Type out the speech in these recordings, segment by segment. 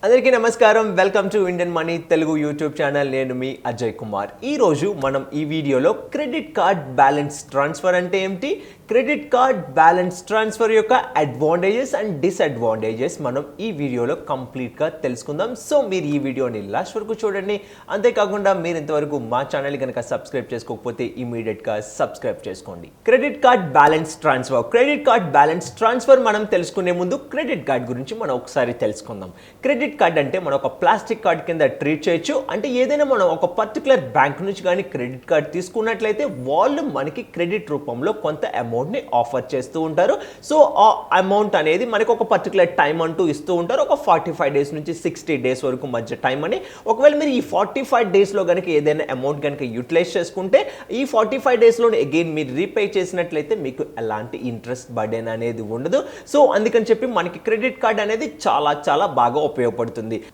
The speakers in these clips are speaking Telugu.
అందరికీ నమస్కారం. Welcome to Indian money Telugu YouTube channel. నేను మీ అజయ్ కుమార్. ఈరోజు మనం ఈ వీడియోలో క్రెడిట్ కార్డ్ బ్యాలెన్స్ ట్రాన్స్ఫర్ అంటే ఏమిటి, క్రెడిట్ కార్డ్ బ్యాలెన్స్ ట్రాన్స్ఫర్ యొక్క అడ్వాంటేజెస్ అండ్ డిసడ్వాంటేజెస్ మనం ఈ వీడియోలో కంప్లీట్గా తెలుసుకుందాం. సో మీరు ఈ వీడియోని లాస్ట్ వరకు చూడండి. అంతేకాకుండా మీరు ఇంతవరకు మా ఛానల్ కనుక సబ్స్క్రైబ్ చేసుకోకపోతే ఇమీడియట్గా సబ్స్క్రైబ్ చేసుకోండి. క్రెడిట్ కార్డ్ బ్యాలెన్స్ ట్రాన్స్ఫర్ మనం తెలుసుకునే ముందు క్రెడిట్ కార్డ్ గురించి మనం ఒకసారి తెలుసుకుందాం. క్రెడిట్ కార్డ్ అంటే మనం ఒక ప్లాస్టిక్ కార్డ్ కింద ట్రీట్ చేయొచ్చు. అంటే ఏదైనా మనం ఒక పర్టికులర్ బ్యాంక్ నుంచి కానీ క్రెడిట్ కార్డ్ తీసుకున్నట్లయితే వాళ్ళు మనకి క్రెడిట్ రూపంలో కొంత అమౌంట్ని ఆఫర్ చేస్తూ ఉంటారు. సో ఆ అమౌంట్ అనేది మనకి ఒక పర్టికులర్ టైం అంటూ ఇస్తూ ఉంటారు. ఒక 45 డేస్ నుంచి 60 డేస్ వరకు మధ్య టైం అని. ఒకవేళ మీరు ఈ 45 డేస్లో కనుక ఏదైనా అమౌంట్ కనుక యూటిలైజ్ చేసుకుంటే ఈ 45 డేస్లో అగైన్ మీరు రీపే చేసినట్లయితే మీకు ఎలాంటి ఇంట్రెస్ట్ బర్డెన్ అనేది ఉండదు. సో అందుకని చెప్పి మనకి క్రెడిట్ కార్డ్ అనేది చాలా బాగా ఉపయోగపడుతుంది.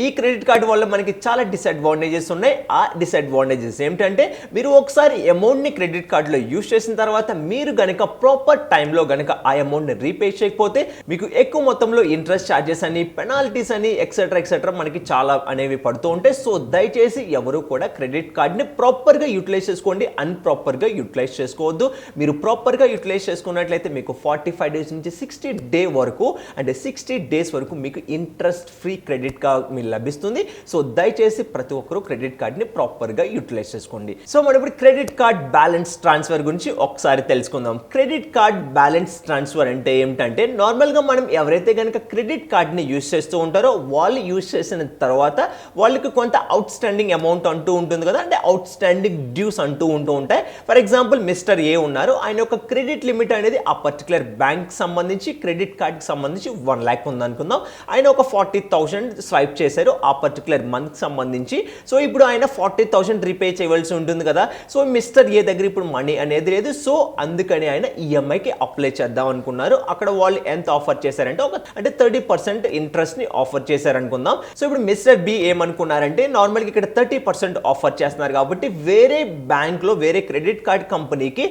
ఈ క్రెడిట్ కార్డు వల్ల మనకి చాలా డిసడ్వాంటేజెస్ ఉన్నాయి. ఆ డిసడ్వాంటేజెస్ ఏమిటంటే మీరు ఒకసారి అమౌంట్ని క్రెడిట్ కార్డులో యూజ్ చేసిన తర్వాత మీరు గనక ప్రాపర్ టైంలో గనక ఆ అమౌంట్ని రీపే చేయకపోతే మీకు ఎక్కువ మొత్తంలో ఇంట్రెస్ట్ ఛార్జెస్ అని, పెనాల్టీస్ అని ఎక్సెట్రా మనకి చాలా అనేవి పడుతూ ఉంటాయి. సో దయచేసి ఎవరు కూడా క్రెడిట్ కార్డ్ని ప్రాపర్గా యూటిలైజ్ చేసుకోండి, అన్ప్రాపర్గా యూటిలైజ్ చేసుకోవద్దు. మీరు ప్రాపర్గా యూటిలైజ్ చేసుకున్నట్లయితే మీకు 45 డేస్ నుంచి 60 డే వరకు అంటే 60 డేస్ వరకు మీకు ఇంట్రెస్ట్ ఫ్రీ క్రెడిట్ కార్డ్ మీకు లభిస్తుంది. సో దయచేసి ప్రతి ఒక్కరూ క్రెడిట్ కార్డ్ని ప్రాపర్గా యూటిలైజ్ చేసుకోండి. సో మనం ఇప్పుడు క్రెడిట్ కార్డ్ బ్యాలెన్స్ ట్రాన్స్ఫర్ గురించి ఒకసారి తెలుసుకుందాం. క్రెడిట్ కార్డ్ బ్యాలెన్స్ ట్రాన్స్ఫర్ అంటే ఏమిటంటే నార్మల్గా మనం ఎవరైతే కనుక క్రెడిట్ కార్డ్ని యూజ్ చేస్తూ ఉంటారో వాళ్ళు యూజ్ చేసిన తర్వాత వాళ్ళకి కొంత అవుట్ స్టాండింగ్ అమౌంట్ అంటూ ఉంటుంది కదా, అంటే అవుట్ స్టాండింగ్ డ్యూస్ అంటూ ఉంటాయి. ఫర్ ఎగ్జాంపుల్ మిస్టర్ ఏ ఉన్నారు, ఆయన యొక్క క్రెడిట్ లిమిట్ అనేది ఆ పర్టికులర్ బ్యాంక్ సంబంధించి క్రెడిట్ కార్డ్కి సంబంధించి 1 lakh ఉందనుకుందాం. ఆయన ఒక 40,000 స్వైప్ చేశారు ఆ పర్టికులర్ మంత్ సంబంధించి. సో ఇప్పుడు ఆయన 40,000 రీపే చేయవలసి ఉంటుంది కదా. సో మిస్టర్ ఏ దగ్గర ఇప్పుడు మనీ అనేది లేదు. సో అందుకని ఆయన ఈఎంఐకి అప్లై చేద్దాం అనుకున్నారు. అక్కడ వాళ్ళు ఎంత ఆఫర్ చేశారంటే అంటే 30% ఇంట్రెస్ట్ ని ఆఫర్ చేశారు అనుకుందాం. సో ఇప్పుడు మిస్టర్ బి ఏమనుకున్నారంటే నార్మల్గా ఇక్కడ 30% ఆఫర్ చేస్తున్నారు కాబట్టి వేరే బ్యాంక్ లో వేరే క్రెడిట్ కార్డ్ కంపెనీకి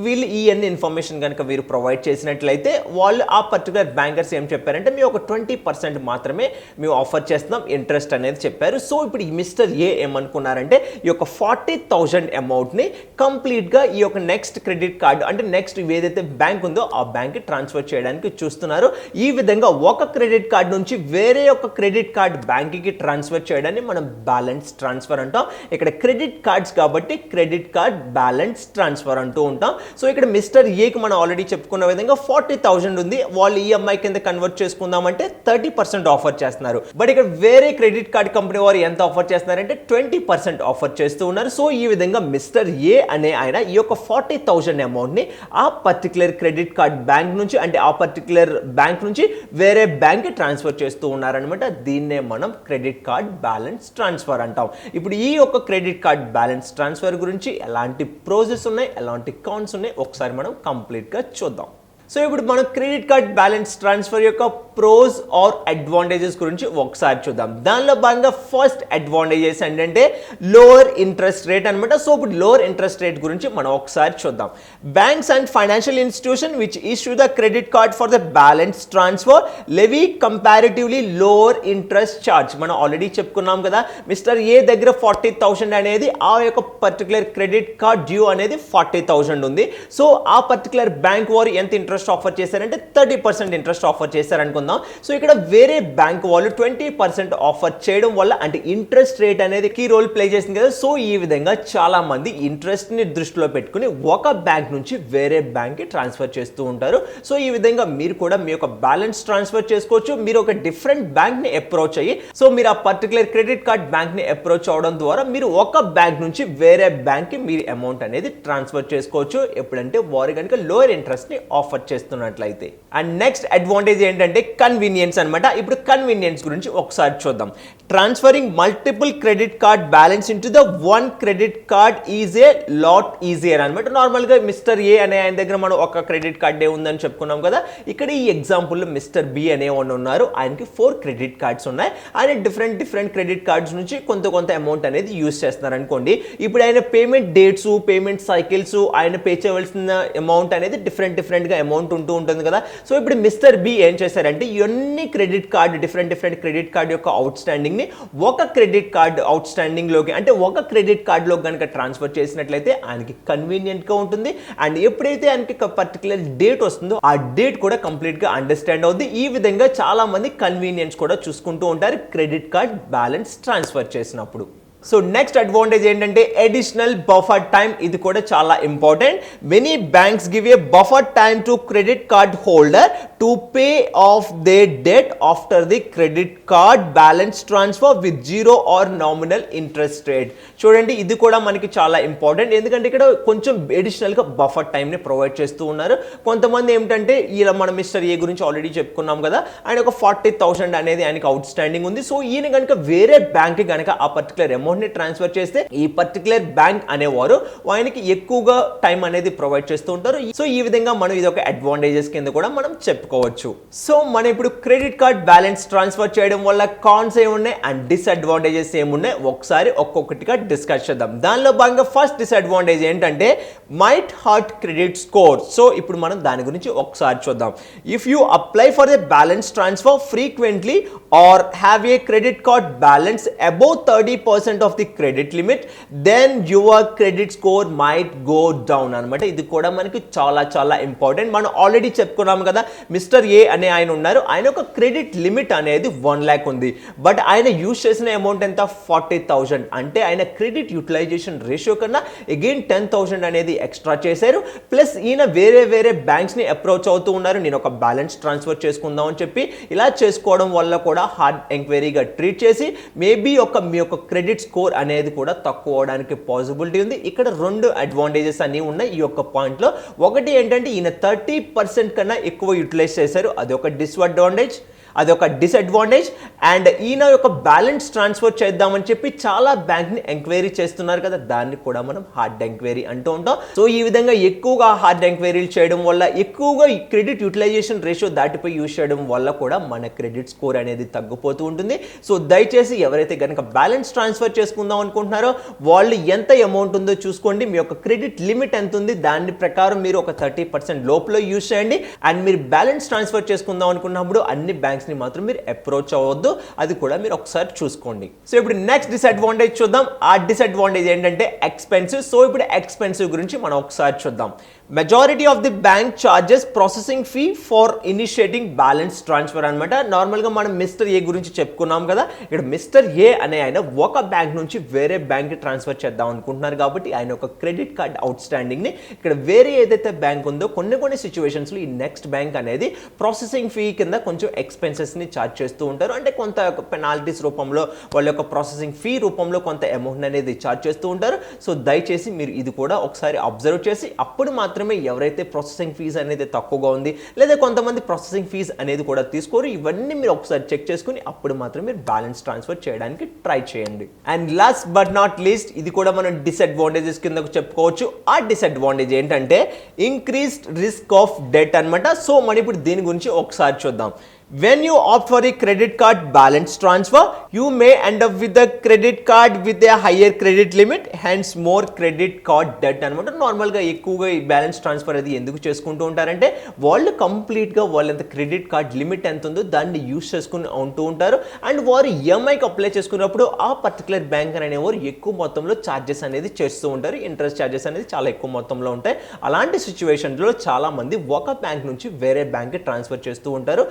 వీళ్ళు ఈ ఇన్ఫర్మేషన్ కనుక వీరు ప్రొవైడ్ చేసినట్లయితే వాళ్ళు ఆ పర్టికులర్ బ్యాంకర్స్ ఏం చెప్పారంటే మేము ఒక 20% మాత్రమే మేము ఆఫర్ చేస్తున్నాం ఇంట్రెస్ట్ అనేది చెప్పారు. సో ఇప్పుడు ఈ మిస్టర్ ఏ ఏమనుకున్నారంటే ఈ యొక్క 40,000 అమౌంట్ని కంప్లీట్గా ఈ యొక్క నెక్స్ట్ క్రెడిట్ కార్డు అంటే నెక్స్ట్ ఏదైతే బ్యాంక్ ఉందో ఆ బ్యాంక్కి ట్రాన్స్ఫర్ చేయడానికి చూస్తున్నారు. ఈ విధంగా ఒక క్రెడిట్ కార్డు నుంచి వేరే ఒక క్రెడిట్ కార్డ్ బ్యాంక్కి ట్రాన్స్ఫర్ చేయడాన్ని మనం బ్యాలెన్స్ ట్రాన్స్ఫర్ అంటాం. ఇక్కడ క్రెడిట్ కార్డ్స్ కాబట్టి క్రెడిట్ కార్డ్ బ్యాలెన్స్ ట్రాన్స్ఫర్ అంటూ ఉంటాం. సో ఇక్కడ మిస్టర్ ఏకి మనం ఆల్రెడీ చెప్పుకున్న విధంగా 40,000 ఉంది, వాళ్ళు ఈఎంఐ కింద కన్వర్ట్ చేసుకుందామంటే 30% ఆఫర్ చేస్తున్నారు. బట్ ఇక్కడ వేరే క్రెడిట్ కార్డ్ కంపెనీ వారు ఎంత ఆఫర్ చేస్తున్నారంటే 20% ఆఫర్ చేస్తూ ఉన్నారు. సో ఈ విధంగా మిస్టర్ ఏ అనే ఆయన ఈ యొక్క 40,000 అమౌంట్ ని ఆ పర్టికులర్ క్రెడిట్ కార్డ్ బ్యాంక్ నుంచి అంటే ఆ పర్టికులర్ బ్యాంక్ నుంచి వేరే బ్యాంక్ కి ట్రాన్స్ఫర్ చేస్తూ ఉన్నారనమాట. దీన్నే మనం క్రెడిట్ కార్డ్ బ్యాలెన్స్ ట్రాన్స్ఫర్ అంటాం. ఇప్పుడు ఈ యొక్క క్రెడిట్ కార్డ్ బ్యాలెన్స్ ట్రాన్స్ఫర్ గురించి ఎలాంటి ప్రోసెస్ ఉన్నాయి, ఎలాంటి కాన్స్ ఉన్నాయి ఒకసారి మనం కంప్లీట్ గా చూద్దాం. సో ఇప్పుడు మనం క్రెడిట్ కార్డ్ బ్యాలెన్స్ ట్రాన్స్ఫర్ యొక్క ప్రోస్ ఆర్ అడ్వాంటేజెస్ గురించి ఒకసారి చూద్దాం. దానిలో భాగంగా ఫస్ట్ అడ్వాంటేజెస్ ఏంటంటే లోవర్ ఇంట్రెస్ట్ రేట్ అనమాట. సో ఇప్పుడు లోవర్ ఇంట్రెస్ట్ రేట్ గురించి మనం ఒకసారి చూద్దాం. Banks and financial institution which issue the credit card for the balance transfer levy comparatively lower interest charge. మనం ఆల్రెడీ చెప్పుకున్నాం కదా, మిస్టర్ ఏ దగ్గర 40,000 అనేది ఆ యొక్క పర్టికులర్ క్రెడిట్ కార్డ్ డ్యూ అనేది 40,000 ఉంది. సో ఆ పర్టికులర్ బ్యాంక్ వారు ఎంత ఇంట్రెస్ట్ ఆఫర్ చేశారంటే 30% ఇంట్రెస్ట్ ఆఫర్ చేశారనుకుందాం. సో ఇక్కడ వేరే బ్యాంక్ వాళ్ళు 20% ఆఫర్ చేయడం వల్ల అంటే ఇంట్రెస్ట్ రేట్ అనేది కీ రోల్ ప్లే చేసింది కదా. సో ఈ విధంగా చాలా మంది ఇంట్రెస్ట్ ని దృష్టిలో పెట్టుకుని ఒక బ్యాంక్ నుంచి వేరే బ్యాంక్ కి ట్రాన్స్ఫర్ చేస్తూ ఉంటారు. సో ఈ విధంగా మీరు కూడా మీ యొక్క బ్యాలెన్స్ ట్రాన్స్ఫర్ చేసుకోవచ్చు. మీరు ఒక డిఫరెంట్ బ్యాంక్ ని అప్రోచ్ అయ్యి సో మీరు ఆ పర్టికులర్ క్రెడిట్ కార్డ్ బ్యాంక్ ని అప్రోచ్ అవడం ద్వారా మీరు ఒక బ్యాంక్ నుంచి వేరే బ్యాంక్ కి మీరు అమౌంట్ అనేది ట్రాన్స్ఫర్ చేసుకోవచ్చు ఎప్పుడంటే వారు కనుక లోయర్ ఇంట్రెస్ట్ ని ఆఫర్ చేస్తున్నట్లయితే. అండ్ నెక్స్ట్ అడ్వాంటేజ్ ఏంటంటే కన్వీనియన్స్ అనమాట. ఇప్పుడు కన్వీనియన్స్ గురించి ఒకసారి చూద్దాం. Transferring multiple credit card balance into the one credit card is a lot easier అనమాట. నార్మల్ గా మిస్టర్ ఏ అనే ఆయన దగ్గర మనం ఒక క్రెడిట్ కార్డే ఉందని చెప్పుకున్నాం కదా. ఇక్కడ ఈ ఎగ్జాంపుల్ లో మిస్టర్ బి అనే వాళ్ళు ఉన్నారు, ఆయనకి 4 క్రెడిట్ కార్డ్స్ ఉన్నాయి. ఆయన డిఫరెంట్ క్రెడిట్ కార్డ్స్ నుంచి కొంత అమౌంట్ అనేది యూజ్ చేస్తున్నారు అనుకోండి. ఇప్పుడు ఆయన పేమెంట్ డేట్స్, పేమెంట్ సైకిల్స్, ఆయన పే చేయవలసిన అమౌంట్ అనేది డిఫరెంట్ గా అమౌంట్ అమౌంట్ ఉంటూ ఉంటుంది కదా. సో ఇప్పుడు మిస్టర్ బి ఏం చేశారంటే ఇవన్నీ credit card different credit card యొక్క అవుట్ స్టాండింగ్ ని ఒక క్రెడిట్ కార్డ్ అవుట్ స్టాండింగ్ లోకి అంటే ఒక క్రెడిట్ కార్డ్ లో కనుక ట్రాన్స్ఫర్ చేసినట్లయితే ఆయనకి కన్వీనియంట్ గా ఉంటుంది. అండ్ ఎప్పుడైతే ఆయనకి పర్టికులర్ డేట్ వస్తుందో ఆ డేట్ కూడా కంప్లీట్ గా అండర్స్టాండ్ అవుతుంది. ఈ విధంగా చాలా మంది కన్వీనియన్స్ కూడా చూసుకుంటూ ఉంటారు క్రెడిట్ కార్డ్ బ్యాలెన్స్ ట్రాన్స్ఫర్ చేసినప్పుడు. సో నెక్స్ట్ అడ్వాంటేజ్ ఏంటంటే అడిషనల్ బఫర్ టైం. ఇది కూడా చాలా important. Many banks give a buffer time to credit card holder to pay off the debt after the credit card balance transfer with zero or nominal interest rate. చూడండి ఇది కూడా మనకి చాలా ఇంపార్టెంట్, ఎందుకంటే ఇక్కడ కొంచెం అడిషనల్ గా బఫర్ టైం ని ప్రొవైడ్ చేస్తూ ఉన్నారు. కొంతమంది ఏమిటంటే ఇలా మన మిస్టర్ ఏ గురించి ఆల్రెడీ చెప్పుకున్నాం కదా, ఆయన ఒక 40,000 అనేది ఆయనకి అవుట్ స్టాండింగ్ ఉంది. సో ఈయన కనుక వేరే బ్యాంక్ కి కనుక ఆ పర్టికులర్ అమౌంట్ ని ట్రాన్స్ఫర్ చేస్తే ఈ పర్టికులర్ బ్యాంక్ అనేవారు ఆయనకి ఎక్కువగా టైం అనేది ప్రొవైడ్ చేస్తూ ఉంటారు. సో ఈ విధంగా మనం ఇది ఒక అడ్వాంటేజెస్ కింద కూడా మనం చెప్పుకోవచ్చు. సో మనం ఇప్పుడు క్రెడిట్ కార్డ్ బ్యాలెన్స్ ట్రాన్స్ఫర్ చేయడం వల్ల కాన్స్ ఏమున్నాయి అండ్ డిసడ్వాంటేజెస్ ఏమున్నాయి ఒకసారి ఒక్కొక్కటిగా డిస్కస్ చేద్దాం. దానిలో భాగంగా ఫస్ట్ డిసడ్వాంటేజ్ ఏంటంటే might hurt credit score. So ఇప్పుడు మనం దాని గురించి ఒకసారి చూద్దాం. If you apply for the balance transfer frequently or have a credit card balance above 30% of the credit limit then your credit score might go down అనమాట. ఇది కూడా మనకి చాలా ఇంపార్టెంట్. మనం ఆల్రెడీ చెప్పుకున్నాం కదా, మిస్టర్ ఏ అనే ఆయన ఉన్నారు, ఆయన ఒక క్రెడిట్ లిమిట్ అనేది 1 lakh ఉంది. బట్ ఆయన యూజ్ చేసిన అమౌంట్ ఎంత 40,000. అంటే ఆయన క్రెడిట్ యూటిలైజేషన్ రేషియో కన్నా అగైన్ 10,000 అనేది ఎక్స్ట్రా చేశారు. ప్లస్ ఈయన వేరే బ్యాంక్స్ ని అప్రోచ్ అవుతూ ఉన్నారు, నేను ఒక బ్యాలెన్స్ ట్రాన్స్ఫర్ చేసుకుందాం అని చెప్పి. ఇలా చేసుకోవడం వల్ల కూడా హార్డ్ ఎంక్వైరీగా ట్రీట్ చేసి మేబీ మీ యొక్క క్రెడిట్ స్కోర్ అనేది కూడా తక్కువ అవడానికి పాసిబిలిటీ ఉంది. ఇక్కడ 2 అడ్వాంటేజెస్ అన్ని ఉన్నాయి ఈ యొక్క పాయింట్ లో. ఒకటి ఏంటంటే ఈయన 30% కన్నా ఎక్కువ యూటిలైజ్ చేశారు, అది ఒక డిసడ్వాంటేజ్. అండ్ ఈయన యొక్క బ్యాలెన్స్ ట్రాన్స్ఫర్ చేద్దామని చెప్పి చాలా బ్యాంక్ ని ఎంక్వైరీ చేస్తున్నారు కదా, దాన్ని కూడా మనం హార్డ్ ఎంక్వైరీ అంటూ ఉంటాం. సో ఈ విధంగా ఎక్కువగా హార్డ్ ఎంక్వైరీలు చేయడం వల్ల ఎక్కువగా క్రెడిట్ యూటిలైజేషన్ రేషియో దాటిపోయి యూజ్ చేయడం వల్ల కూడా మన క్రెడిట్ స్కోర్ అనేది తగ్గిపోతూ ఉంటుంది. సో దయచేసి ఎవరైతే కనుక బ్యాలెన్స్ ట్రాన్స్ఫర్ చేసుకుందాం అనుకుంటున్నారో వాళ్ళు ఎంత అమౌంట్ ఉందో చూసుకోండి, మీ యొక్క క్రెడిట్ లిమిట్ ఎంత ఉంది దాని ప్రకారం మీరు ఒక 30% లోపల యూజ్ చేయండి. అండ్ మీరు బ్యాలెన్స్ ట్రాన్స్ఫర్ చేసుకుందాం అనుకున్నప్పుడు అన్ని బ్యాంక్స్ ని మాత్రం మీరు అప్రోచ్ అవ్వద్దు, అది కూడా మీరు ఒకసారి చూసుకోండి. సో ఇప్పుడు నెక్స్ట్ డిసడ్వాంటేజ్ చూద్దాం. ఆ డిసడ్వాంటేజ్ ఏంటంటే ఎక్స్పెన్సివ్. సో ఇప్పుడు ఎక్స్పెన్సివ్ గురించి మనం ఒకసారి చూద్దాం. Majority of the bank charges processing fee for initiating balance transfer అనమాట. నార్మల్గా మనం మిస్టర్ ఏ గురించి చెప్పుకున్నాం కదా, ఇక్కడ మిస్టర్ ఏ అనే ఆయన ఒక బ్యాంక్ నుంచి వేరే బ్యాంక్ ట్రాన్స్ఫర్ చేద్దాం అనుకుంటున్నారు కాబట్టి ఆయన ఒక క్రెడిట్ కార్డ్ అవుట్ స్టాండింగ్ ని ఇక్కడ వేరే ఏదైతే బ్యాంక్ ఉందో కొన్ని సిచ్యువేషన్స్ లో ఈ నెక్స్ట్ బ్యాంక్ అనేది ప్రాసెసింగ్ ఫీ కింద కొంచెం ఎక్స్పెన్సెస్ ని చార్జ్ చేస్తూ ఉంటారు. అంటే కొంత పెనాల్టీస్ రూపంలో వాళ్ళ యొక్క ప్రాసెసింగ్ ఫీ రూపంలో కొంత అమౌంట్ అనేది చార్జ్ చేస్తూ ఉంటారు. సో దయచేసి మీరు ఇది కూడా ఒకసారి అబ్జర్వ్ చేసి అప్పుడు మాత్రమే ఎవరైతే ప్రాసెసింగ్ ఫీజ్ అనేది తక్కువగా ఉంది లేదా కొంతమంది ప్రాసెసింగ్ ఫీజ్ అనేది కూడా తీసుకోరు, ఇవన్నీ మీరు ఒకసారి చెక్ చేసుకుని అప్పుడు మాత్రమే మీరు బ్యాలెన్స్ ట్రాన్స్ఫర్ చేయడానికి ట్రై చేయండి. And last but not least ఇది కూడా మనం డిసడ్వాంటేజెస్ కింద చెప్పుకోవచ్చు. ఆ డిసడ్వాంటేజ్ ఏంటంటే ఇంక్రీస్డ్ రిస్క్ ఆఫ్ డెట్ అనమాట. సో మనం ఇప్పుడు దీని గురించి ఒకసారి చూద్దాం. When you opt for a credit card balance transfer, you may end up with a credit card with a higher credit limit, hence more credit card debt అనమాట. నార్మల్గా ఎక్కువగా ఈ బ్యాలెన్స్ ట్రాన్స్ఫర్ అది ఎందుకు చేసుకుంటూ ఉంటారంటే వాళ్ళు కంప్లీట్గా వాళ్ళంత క్రెడిట్ కార్డ్ లిమిట్ ఎంత ఉందో దాన్ని యూజ్ చేసుకుని ఉంటూ ఉంటారు. అండ్ వారు ఈఎంఐకి అప్లై చేసుకున్నప్పుడు ఆ పర్టికులర్ బ్యాంక్ అనేవారు ఎక్కువ మొత్తంలో ఛార్జెస్ అనేది చేస్తూ ఉంటారు, ఇంట్రెస్ట్ ఛార్జెస్ అనేది చాలా ఎక్కువ మొత్తంలో ఉంటాయి. అలాంటి సిచ్యువేషన్లో చాలా మంది ఒక బ్యాంక్ నుంచి వేరే బ్యాంక్కి ట్రాన్స్ఫర్ చేస్తూ ఉంటారు.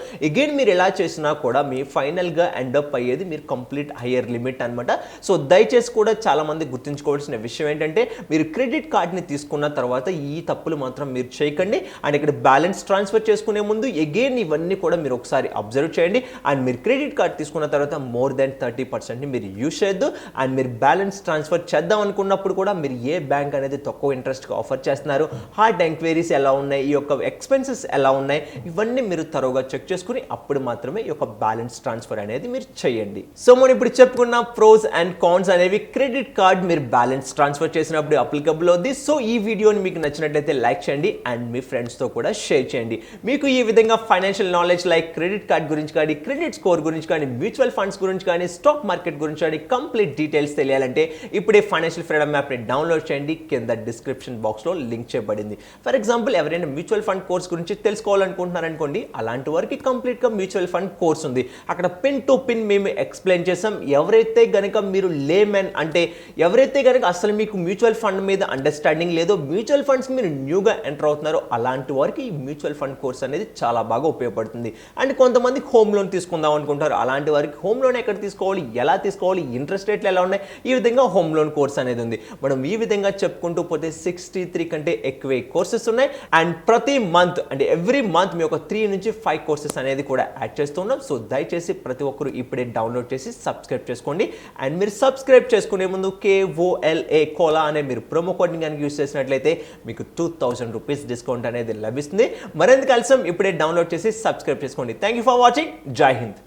మీరు ఎలా చేసినా కూడా మీ ఫైనల్గా ఎండప్ అయ్యేది మీరు కంప్లీట్ హయ్యర్ లిమిట్ అనమాట. సో దయచేసి కూడా చాలా మంది గుర్తుంచుకోవాల్సిన విషయం ఏంటంటే మీరు క్రెడిట్ కార్డ్ని తీసుకున్న తర్వాత ఈ తప్పులు మాత్రం మీరు చేయకండి. అండ్ ఇక్కడ బ్యాలెన్స్ ట్రాన్స్ఫర్ చేసుకునే ముందు అగైన్ ఇవన్నీ కూడా మీరు ఒకసారి అబ్జర్వ్ చేయండి. అండ్ మీరు క్రెడిట్ కార్డ్ తీసుకున్న తర్వాత మోర్ దెన్ 30% మీరు యూజ్ చేయొద్దు. అండ్ మీరు బ్యాలెన్స్ ట్రాన్స్ఫర్ చేద్దాం అనుకున్నప్పుడు కూడా మీరు ఏ బ్యాంక్ అనేది తక్కువ ఇంట్రెస్ట్గా ఆఫర్ చేస్తున్నారు, హార్డ్ ఎంక్వైరీస్ ఎలా ఉన్నాయి, ఈ యొక్క ఎక్స్పెన్సెస్ ఎలా ఉన్నాయి, ఇవన్నీ మీరు త్వరగా చెక్ చేసుకుని అప్పుడు మాత్రమే ఈ యొక్క బ్యాలెన్స్ ట్రాన్స్ఫర్ అనేది మీరు చేయండి. సో మనం ఇప్పుడు చెప్పుకున్న ప్రోస్ అండ్ కాన్స్ అనేవి క్రెడిట్ కార్డ్ మీరు బ్యాలెన్స్ ట్రాన్స్ఫర్ చేసినప్పుడు అప్లికబుల్ అవుద్ది. సో ఈ వీడియోని మీకు నచ్చినట్లయితే లైక్ చేయండి అండ్ మీ ఫ్రెండ్స్తో కూడా షేర్ చేయండి. మీకు ఈ విధంగా financial knowledge like credit card గురించి కానీ, క్రెడిట్ స్కోర్ గురించి కానీ, మ్యూచువల్ ఫండ్స్ గురించి కానీ, స్టాక్ మార్కెట్ గురించి కానీ కంప్లీట్ డీటెయిల్స్ తెలియాలంటే ఇప్పుడే ఫైనాన్షియల్ ఫ్రీడమ్ యాప్ని డౌన్లోడ్ చేయండి. కింద డిస్క్రిప్షన్ బాక్స్లో లింక్ చేయబడింది. ఫర్ ఎగ్జాంపుల్ ఎవరైనా మ్యూచువల్ ఫండ్ కోర్స్ గురించి తెలుసుకోవాలనుకుంటున్నారనుకోండి, అలాంటి వారికి కంప్లీట్గా మ్యూచువల్ ఫండ్ కోర్స్ ఉంది. అక్కడ పిన్ టు పిన్ మేము ఎక్స్ప్లెయిన్ చేసాం. ఎవరైతే గనక మీరు లేమెన్ అంటే ఎవరైతే గనక అసలు మీకు మ్యూచువల్ ఫండ్ మీద అండర్స్టాండింగ్ లేదో, మ్యూచువల్ ఫండ్స్ మీరు న్యూగా ఎంటర్ అవుతున్నారో అలాంటి వారికి ఈ మ్యూచువల్ ఫండ్ కోర్స్ అనేది చాలా బాగా ఉపయోగపడుతుంది. అండ్ కొంతమంది హోమ్ లోన్ తీసుకుందాం అనుకుంటారు. అలాంటి వారికి హోమ్ లోన్ ఎక్కడ తీసుకోవాలి, ఎలా తీసుకోవాలి, ఇంట్రెస్ట్ రేట్లు ఎలా ఉన్నాయి, ఈ విధంగా హోమ్ లోన్ కోర్స్ అనేది ఉంది. మనం ఈ విధంగా చెప్పుకుంటూ పోతే 63 కంటే ఎక్కువ కోర్సెస్ ఉన్నాయి. అండ్ ప్రతి మంత్ అంటే ఎవ్రీ మంత్ మీ ఒక 3 నుంచి 5 కోర్సెస్ అనేది కూడా యాడ్ చేస్తున్నాం. సో దయచేసి ప్రతి ఒక్కరు ఇప్పుడే డౌన్లోడ్ చేసి సబ్స్క్రైబ్ చేసుకోండి. అండ్ మీరు సబ్స్క్రైబ్ చేసుకునే ముందు KOLA కోలా అనే మీరు ప్రోమో కోడ్ని కనుక యూస్ చేసినట్లయితే మీకు 2000 రూపీస్ డిస్కౌంట్ అనేది లభిస్తుంది. మరింత కలిసి ఇప్పుడే డౌన్లోడ్ చేసి సబ్స్క్రైబ్ చేసుకోండి. Thank you for watching. జై హింద్.